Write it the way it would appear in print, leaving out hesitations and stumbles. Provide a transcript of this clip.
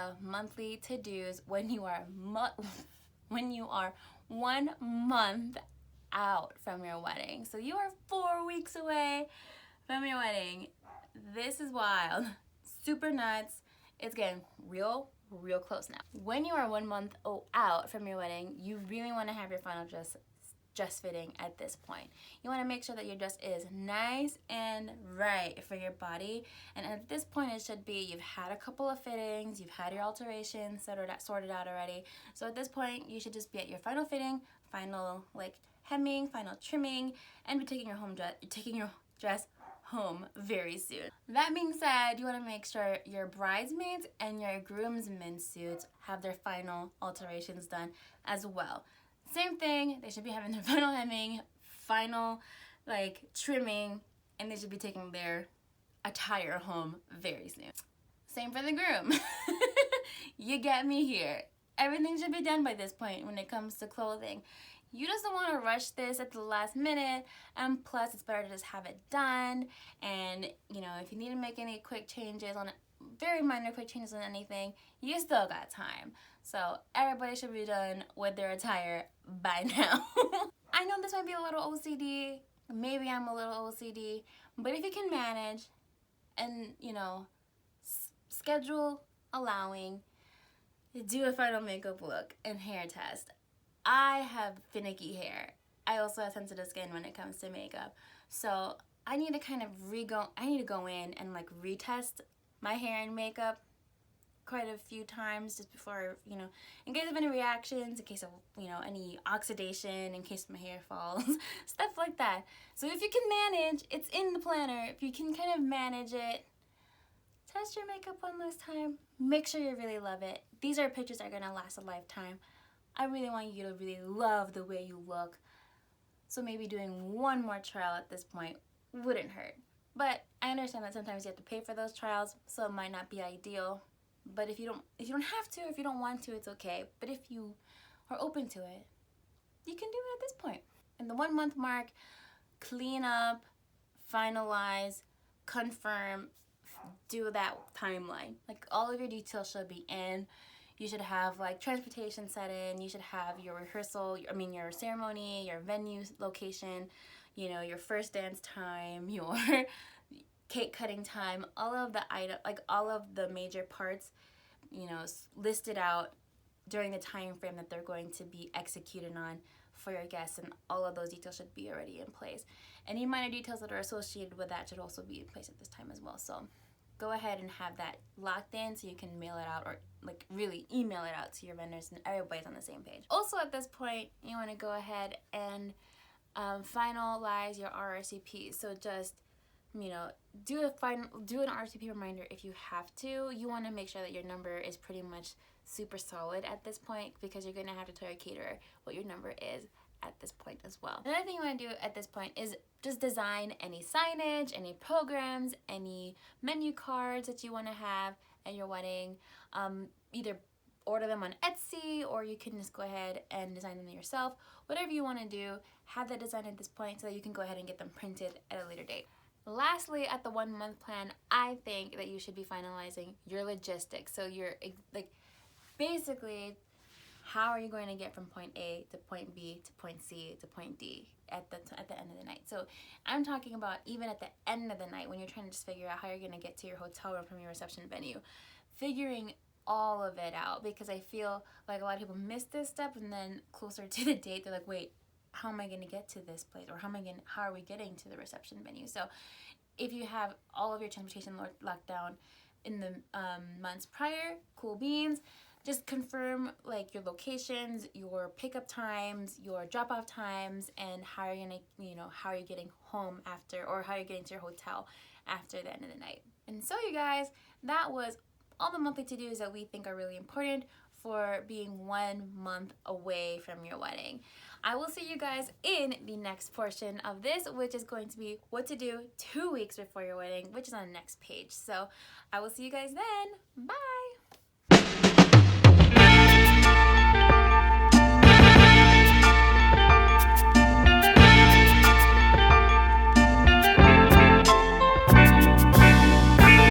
the monthly to-dos when you are when you are 1 month out from your wedding. So you are 4 weeks away from your wedding. This is wild. Super nuts. It's getting real close now. When you are 1 month out from your wedding, you really want to have your final dress fitting at this point. You want to make sure that your dress is nice and right for your body. And at this point, it should be you've had a couple of fittings, you've had your alterations sorted out already. So at this point, you should just be at your final fitting, final like hemming, final trimming, and be taking your dress home very soon. That being said, you want to make sure your bridesmaids and your groomsmen suits have their final alterations done as well. Same thing, they should be having their final hemming, final like trimming, and they should be taking their attire home very soon. Same for the groom. You get me here. Everything should be done by this point when it comes to clothing. You just don't want to rush this at the last minute, and plus it's better to just have it done. And you know, if you need to make any quick changes on it, very minor quick changes on anything, you still got time. So everybody should be done with their attire by now. I know this might be a little OCD, maybe I'm a little OCD, but if you can manage and, you know, schedule allowing, do a final makeup look and hair test. I have finicky hair. I also have sensitive skin when it comes to makeup. So I need to kind of go in and like retest my hair and makeup quite a few times just before, you know, in case of any reactions, in case of, you know, any oxidation, in case my hair falls, stuff like that. So if you can manage, it's in the planner, if you can kind of manage it, test your makeup one last time, make sure you really love it. These are pictures that are gonna last a lifetime. I really want you to really love the way you look. So maybe doing one more trial at this point wouldn't hurt. But I understand that sometimes you have to pay for those trials, so it might not be ideal. But if you don't have to, if you don't want to, it's okay. But if you are open to it, you can do it at this point. In the 1 month mark, clean up, finalize, confirm, do that timeline. Like all of your details should be in. You should have like transportation set in. You should have your rehearsal, your ceremony, your venue location, you know, your first dance time, your cake cutting time, all of the all of the major parts, you know, listed out during the time frame that they're going to be executed on for your guests, and all of those details should be already in place. Any minor details that are associated with that should also be in place at this time as well. So go ahead and have that locked in so you can mail it out, or like really email it out to your vendors and everybody's on the same page. Also at this point, you want to go ahead and finalize your RSVP. So just, you know, do an RSVP reminder if you have to. You want to make sure that your number is pretty much super solid at this point, because you're going to have to tell your caterer what your number is at this point as well. Another thing you want to do at this point is just design any signage, any programs, any menu cards that you want to have at your wedding. Either order them on Etsy, or you can just go ahead and design them yourself. Whatever you want to do, have that design at this point so that you can go ahead and get them printed at a later date. Lastly, at the 1 month plan, I think that you should be finalizing your logistics. So you're like, basically, how are you going to get from point A to point B to point C to point D at the end of the night? So I'm talking about even at the end of the night when you're trying to just figure out how you're going to get to your hotel room from your reception venue. Figuring all of it out, because I feel like a lot of people miss this step, and then closer to the date they're like, wait, how am I going to get to this place, or how are we getting to the reception venue? So if you have all of your transportation locked down in the months prior, cool beans. Just confirm like your locations, your pickup times, your drop-off times, and how you're gonna, you know, how you're getting home after, or how you're getting to your hotel after the end of the night. And so you guys, that was all the monthly to-dos that we think are really important for being 1 month away from your wedding. I will see you guys in the next portion of this, which is going to be what to do 2 weeks before your wedding, which is on the next page. So I will see you guys then. Bye!